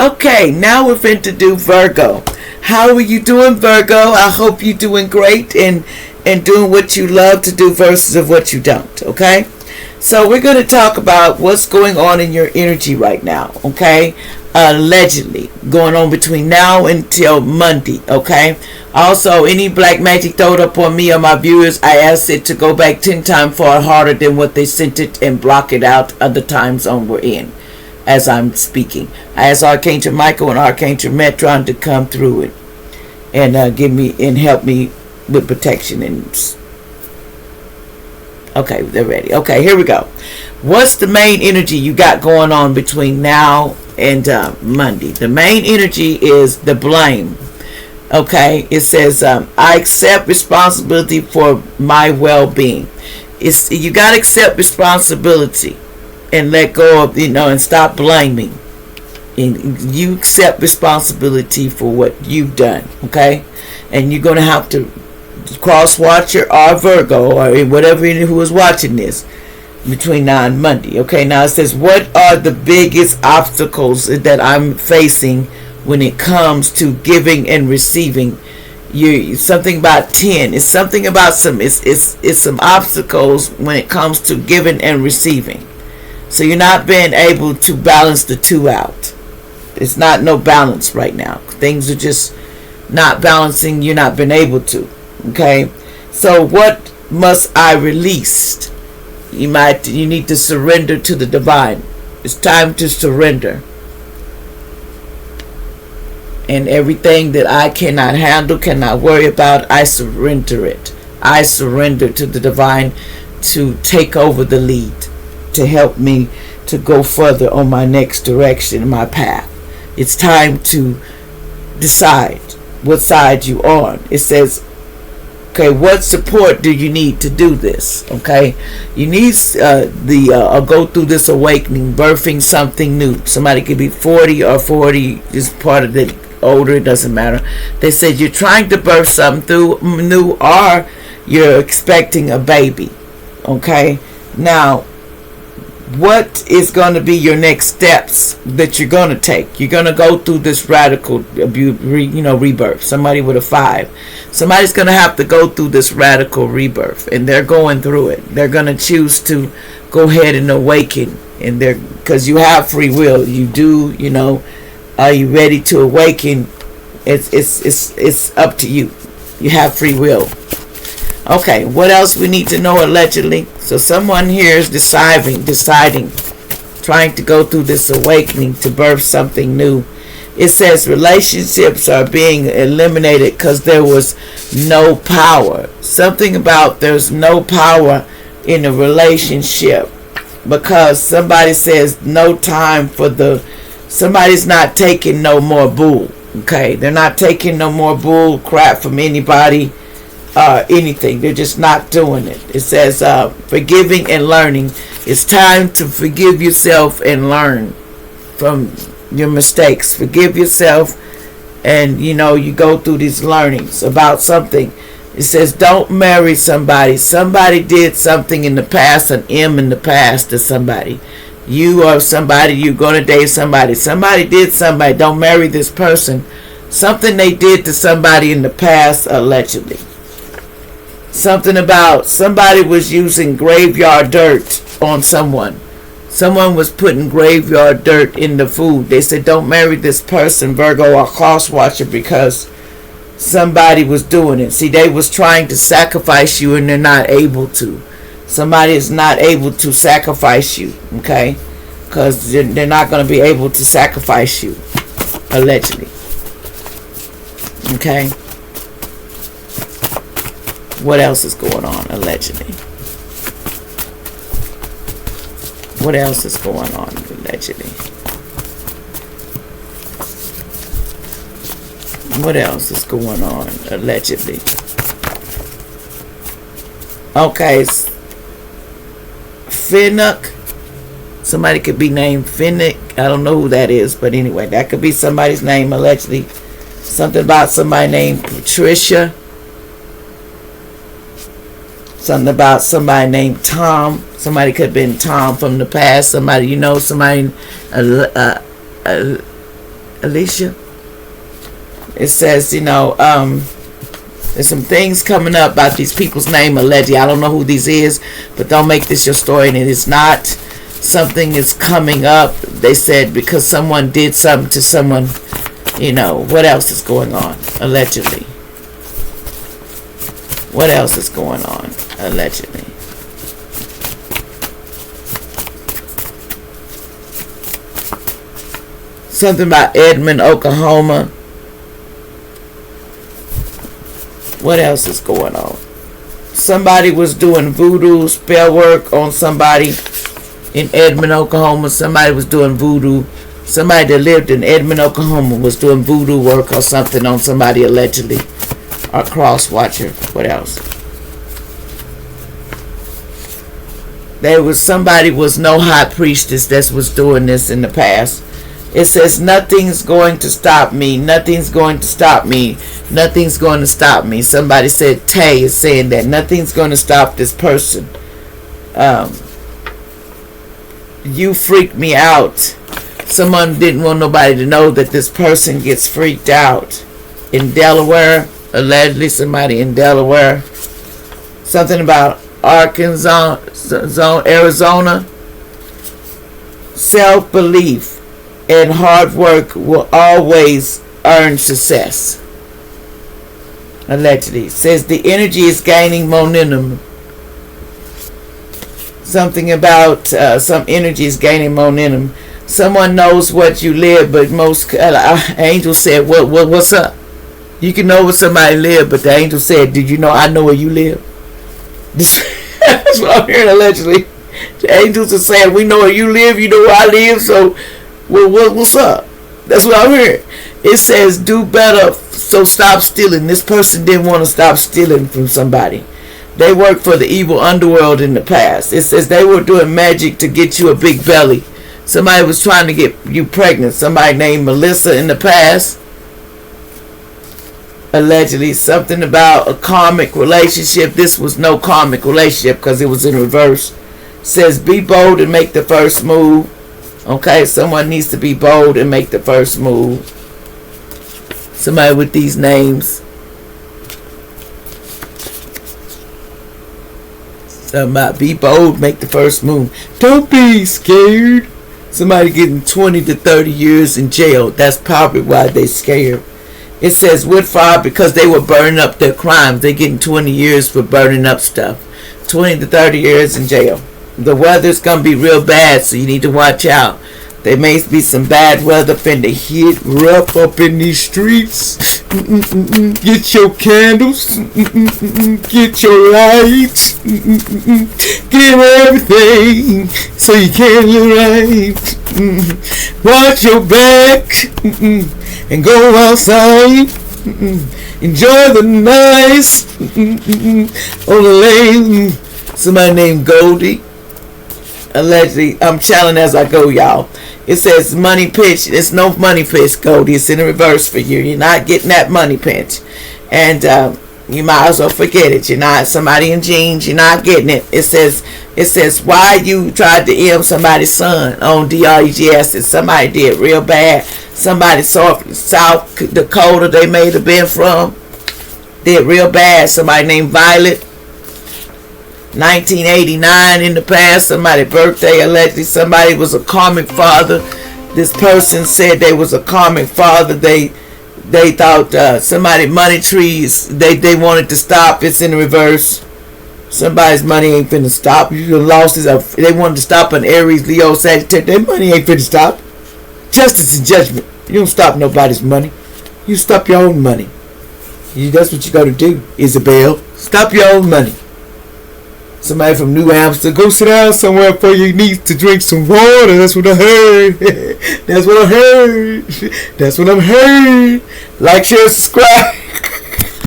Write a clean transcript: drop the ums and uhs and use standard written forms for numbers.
Okay, now we're going to do Virgo. How are you doing, Virgo? I hope you're doing great and doing what you love to do versus of what you don't, okay? So we're going to talk about what's going on in your energy right now, okay? Allegedly going on between now until Monday, okay? Also, any black magic thrown up on me or my viewers, I ask it to go back 10 times far harder than what they sent it and block it out of the time zone we're in as I'm speaking. I ask Archangel Michael and Archangel Metron to come through it and give me and help me with protection. And okay, they're ready. Okay, here we go. What's the main energy you got going on between now and Monday? The main energy is the blame. Okay, it says I accept responsibility for my well-being. It's you got to accept responsibility and let go of, and stop blaming. And you accept responsibility for what you've done, okay? And you're going to have to cross-watcher or Virgo or whatever who is watching this between now and Monday. Okay, now it says, what are the biggest obstacles that I'm facing when it comes to giving and receiving? Something about 10. It's something about it's some obstacles when it comes to giving and receiving. So you're not being able to balance the two out. It's not no balance right now. Things are just not balancing. You're not been able to. Okay. So what must I release? You need to surrender to the divine. It's time to surrender. And everything that I cannot handle, cannot worry about, I surrender it. I surrender to the divine to take over the lead, to help me to go further on my next direction, my path. It's time to decide what side you on. It says, okay, what support do you need to do this? Okay, you need go through this awakening, birthing something new. Somebody could be 40 or 40 is part of the older, it doesn't matter. They said you're trying to birth something new or you're expecting a baby. Okay, now what is going to be your next steps that you're going to take? You're going to go through this radical rebirth. Somebody with a 5, somebody's going to have to go through this radical rebirth, and they're going through it. They're going to choose to go ahead and awaken, and because you have free will. You do, are you ready to awaken? It's up to you. You have free will. Okay, what else we need to know allegedly? So someone here is deciding, trying to go through this awakening to birth something new. It says relationships are being eliminated because there was no power. Something about there's no power in a relationship because somebody says no time for somebody's not taking no more bull. Okay, they're not taking no more bull crap from anybody. Anything. They're just not doing it. It says forgiving and learning. It's time to forgive yourself and learn from your mistakes. Forgive yourself, and you go through these learnings about something. It says don't marry somebody. Somebody did something in the past, an M in the past to somebody. You or somebody, you're going to date somebody. Somebody did somebody. Don't marry this person. Something they did to somebody in the past, allegedly. Something about somebody was using graveyard dirt on someone. Someone was putting graveyard dirt in the food. They said don't marry this person, Virgo or cross watcher, because somebody was doing it. See, they was trying to sacrifice you and they're not able to. Somebody is not able to sacrifice you, okay? Because they're not going to be able to sacrifice you, allegedly. Okay? What else is going on, allegedly? What else is going on, allegedly? What else is going on, allegedly? Okay. Finnock. Somebody could be named Finnick. I don't know who that is, but anyway, that could be somebody's name, allegedly. Something about somebody named Patricia. Something about somebody named Tom. Somebody could have been Tom from the past. Somebody, somebody Alicia. It says, there's some things coming up about these people's name allegedly. I don't know who these is, but don't make this your story. And it is not. Something is coming up. They said because someone did something to someone. What else is going on? Allegedly. What else is going on? Allegedly. Something about Edmond, Oklahoma. What else is going on? Somebody was doing voodoo spell work on somebody in Edmond, Oklahoma. Somebody was doing voodoo. Somebody that lived in Edmond, Oklahoma was doing voodoo work or something on somebody allegedly. Or cross watcher. What else? Somebody was no high priestess that was doing this in the past. It says, nothing's going to stop me. Nothing's going to stop me. Nothing's going to stop me. Somebody said, Tay is saying that nothing's going to stop this person. You freaked me out. Someone didn't want nobody to know that this person gets freaked out. In Delaware, allegedly somebody in Delaware. Something about Arkansas, Arizona. Self-belief and hard work will always earn success. Allegedly. It says the energy is gaining momentum. Something about some energy is gaining momentum. Someone knows what you live, but most angels said, what's up? You can know where somebody live, but the angel said, did you know I know where you live? That's what I'm hearing allegedly. The angels are saying, we know where you live, you know where I live, so what's up? That's what I'm hearing. It says, do better, so stop stealing. This person didn't want to stop stealing from somebody. They worked for the evil underworld in the past. It says they were doing magic to get you a big belly. Somebody was trying to get you pregnant. Somebody named Melissa in the past. Allegedly, something about a karmic relationship. This was no karmic relationship because it was in reverse. It says be bold and make the first move. Okay, someone needs to be bold and make the first move. Somebody with these names. Something about be bold, make the first move. Don't be scared. Somebody getting 20 to 30 years in jail. That's probably why they scared. It says with fire because they were burning up their crimes. They're getting 20 years for burning up stuff. 20 to 30 years in jail. The weather's going to be real bad, so you need to watch out. There may be some bad weather finna hit rough up in these streets. Get your candles. Get your lights. Get everything so you can live right. Watch your back and go outside. Enjoy the nice on the lane. Somebody named Goldie. Allegedly, I'm channeling as I go, y'all. It says money pinch. It's no money pinch, Goldie. It's in the reverse for you. You're not getting that money pinch. And you might as well forget it. You're not somebody in jeans. You're not getting it. It says why you tried to M somebody's son on DREGS. And somebody did real bad. Somebody South Dakota they may have been from. Did real bad. Somebody named Violet. 1989 in the past, somebody's birthday, allegedly somebody was a karmic father. This person said they was a karmic father. They thought somebody money trees they wanted to stop. It's in the reverse. Somebody's money ain't finna stop. You lost it. They wanted to stop an Aries, Leo, Sagittarius. Their money ain't finna stop. Justice and judgment. You don't stop nobody's money. You stop your own money. That's what you gotta do, Isabel. Stop your own money. Somebody from New Amsterdam, go sit down somewhere for your niece to drink some water. That's what I heard. That's what I heard. That's what I heard. Like, share, subscribe.